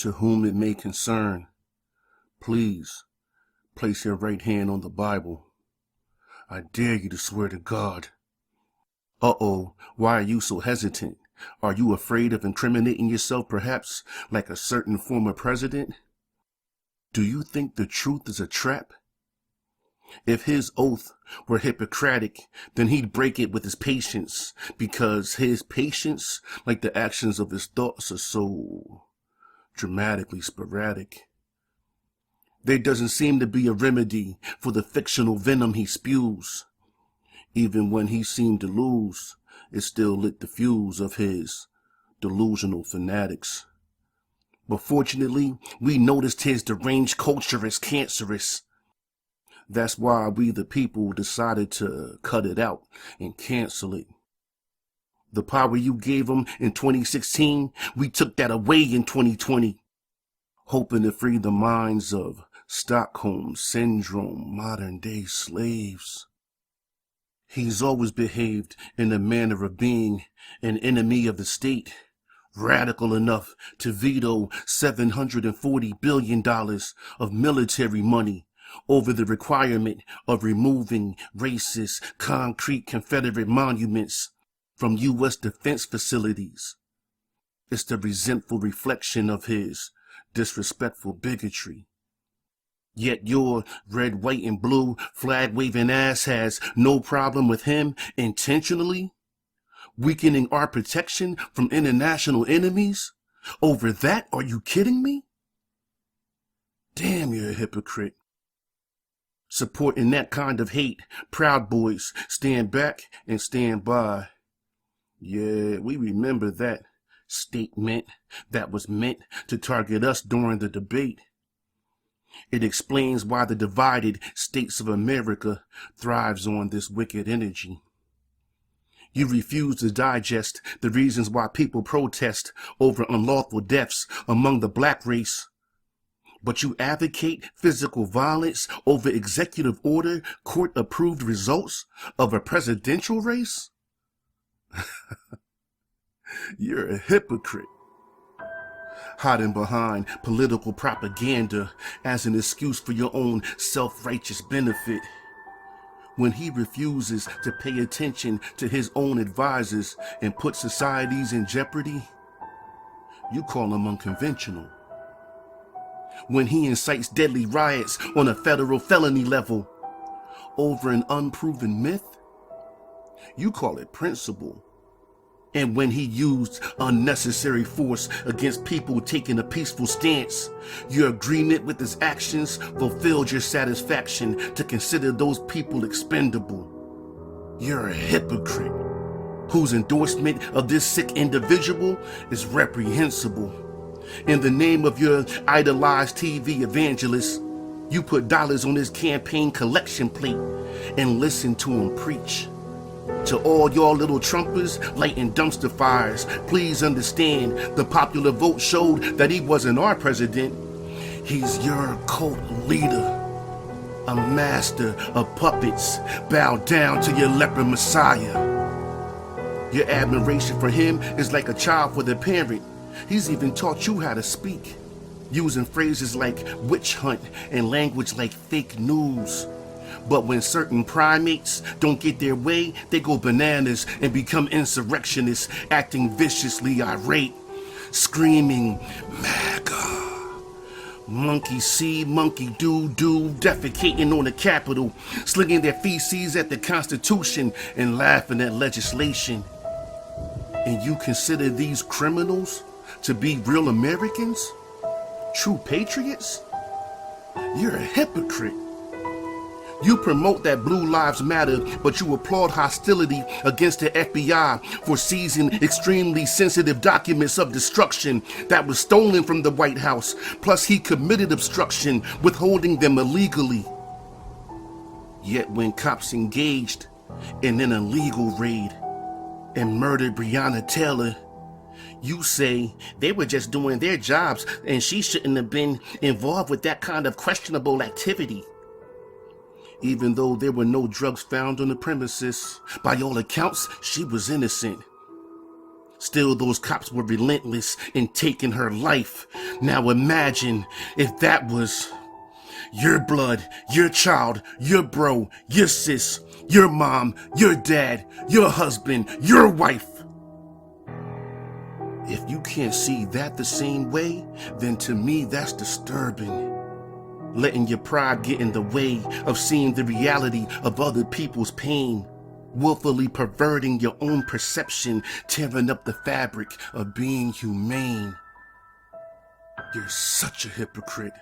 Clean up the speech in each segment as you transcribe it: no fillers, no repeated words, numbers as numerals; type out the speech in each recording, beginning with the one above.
To whom it may concern, please place your right hand on the Bible. I dare you to swear to God. Uh-oh, why are you so hesitant? Are you afraid of incriminating yourself, perhaps, like a certain former president? Do you think the truth is a trap? If his oath were Hippocratic, then he'd break it with his patience, because his patience, like the actions of his thoughts, are so dramatically sporadic. There doesn't seem to be a remedy for the fictional venom he spews. Even when he seemed to lose, it still lit the fuse of his delusional fanatics. But fortunately, we noticed his deranged culture is cancerous. That's why we the people decided to cut it out and cancel it. The power you gave him in 2016, we took that away in 2020, hoping to free the minds of Stockholm Syndrome modern-day slaves. He's always behaved in the manner of being an enemy of the state, radical enough to veto $740 billion of military money over the requirement of removing racist concrete Confederate monuments from U.S. defense facilities. It's the resentful reflection of his disrespectful bigotry. Yet your red, white, and blue flag-waving ass has no problem with him intentionally weakening our protection from international enemies? Over that, are you kidding me? Damn, you're a hypocrite. Supporting that kind of hate, Proud Boys stand back and stand by. Yeah, we remember that statement that was meant to target us during the debate. It explains why the divided states of America thrives on this wicked energy. You refuse to digest the reasons why people protest over unlawful deaths among the black race, but you advocate physical violence over executive order, court-approved results of a presidential race? You're a hypocrite. Hiding behind political propaganda as an excuse for your own self-righteous benefit. When he refuses to pay attention to his own advisors and put societies in jeopardy, you call him unconventional. When he incites deadly riots on a federal felony level over an unproven myth, you call it principle. And when he used unnecessary force against people taking a peaceful stance, your agreement with his actions fulfilled your satisfaction to consider those people expendable. You're a hypocrite whose endorsement of this sick individual is reprehensible. In the name of your idolized TV evangelist, you put dollars on his campaign collection plate and listen to him preach. To all y'all little Trumpers lighting dumpster fires, please understand the popular vote showed that he wasn't our president. He's your cult leader, a master of puppets. Bow down to your leper messiah. Your admiration for him is like a child for their parent. He's even taught you how to speak, using phrases like witch hunt and language like fake news. But when certain primates don't get their way, they go bananas and become insurrectionists, acting viciously irate, screaming, MAGA. Monkey see, monkey do, defecating on the Capitol, slinging their feces at the Constitution and laughing at legislation. And you consider these criminals to be real Americans? True patriots? You're a hypocrite. You promote that Blue Lives Matter, but you applaud hostility against the FBI for seizing extremely sensitive documents of destruction that was stolen from the White House. Plus, he committed obstruction, withholding them illegally. Yet when cops engaged in an illegal raid and murdered Breonna Taylor, you say they were just doing their jobs and she shouldn't have been involved with that kind of questionable activity. Even though there were no drugs found on the premises, by all accounts, she was innocent. Still, those cops were relentless in taking her life. Now imagine if that was your blood, your child, your bro, your sis, your mom, your dad, your husband, your wife. If you can't see that the same way, then to me that's disturbing. Letting your pride get in the way of seeing the reality of other people's pain. Willfully perverting your own perception, tearing up the fabric of being humane. You're such a hypocrite.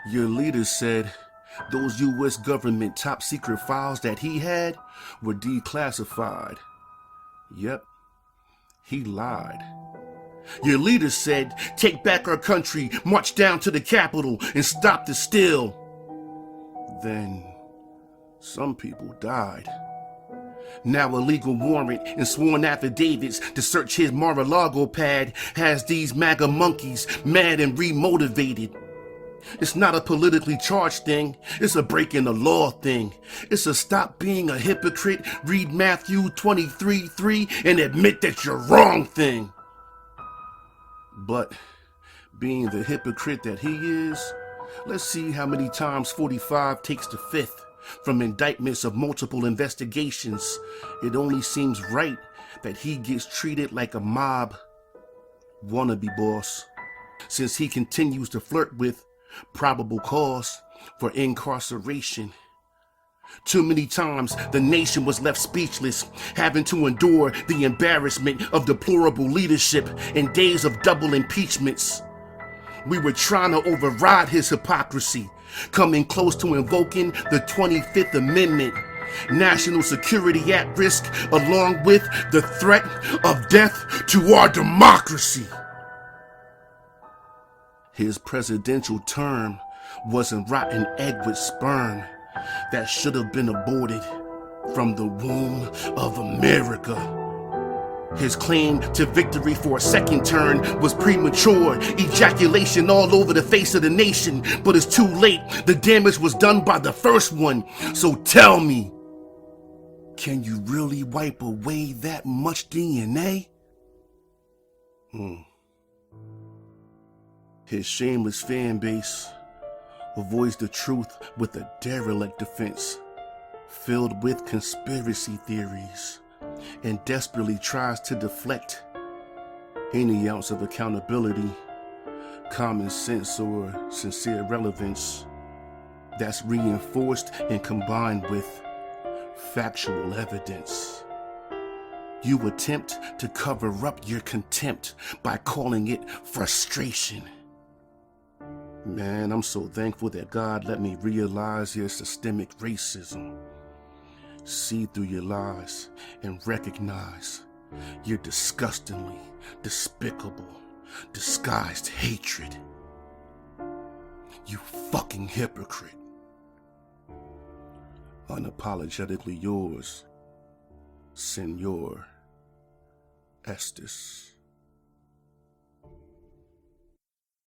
Your leader said those U.S. government top secret files that he had were declassified. Yep, he lied. Your leader said, take back our country, march down to the Capitol, and stop the steal. Then some people died. Now a legal warrant and sworn affidavits to search his Mar-a-Lago pad has these MAGA monkeys mad and remotivated. It's not a politically charged thing, it's a breaking the law thing. It's a stop being a hypocrite, read Matthew 23:3 and admit that you're wrong thing. But being the hypocrite that he is, let's see how many times 45 takes the fifth. From indictments of multiple investigations, it only seems right that he gets treated like a mob wannabe boss, since he continues to flirt with probable cause for incarceration. Too many times the nation was left speechless, having to endure the embarrassment of deplorable leadership in days of double impeachments. We were trying to override his hypocrisy, coming close to invoking the 25th Amendment, national security at risk, along with the threat of death to our democracy. His presidential term was a rotten egg with sperm that should have been aborted from the womb of America. His claim to victory for a second term was premature, ejaculation all over the face of the nation, but it's too late. The damage was done by the first one. So tell me, can you really wipe away that much DNA? His shameless fan base avoids the truth with a derelict defense, filled with conspiracy theories, and desperately tries to deflect any ounce of accountability, common sense, or sincere relevance that's reinforced and combined with factual evidence. You attempt to cover up your contempt by calling it frustration. Man, I'm so thankful that God let me realize your systemic racism. See through your lies and recognize your disgustingly despicable, disguised hatred. You fucking hypocrite. Unapologetically yours, Señor Estes.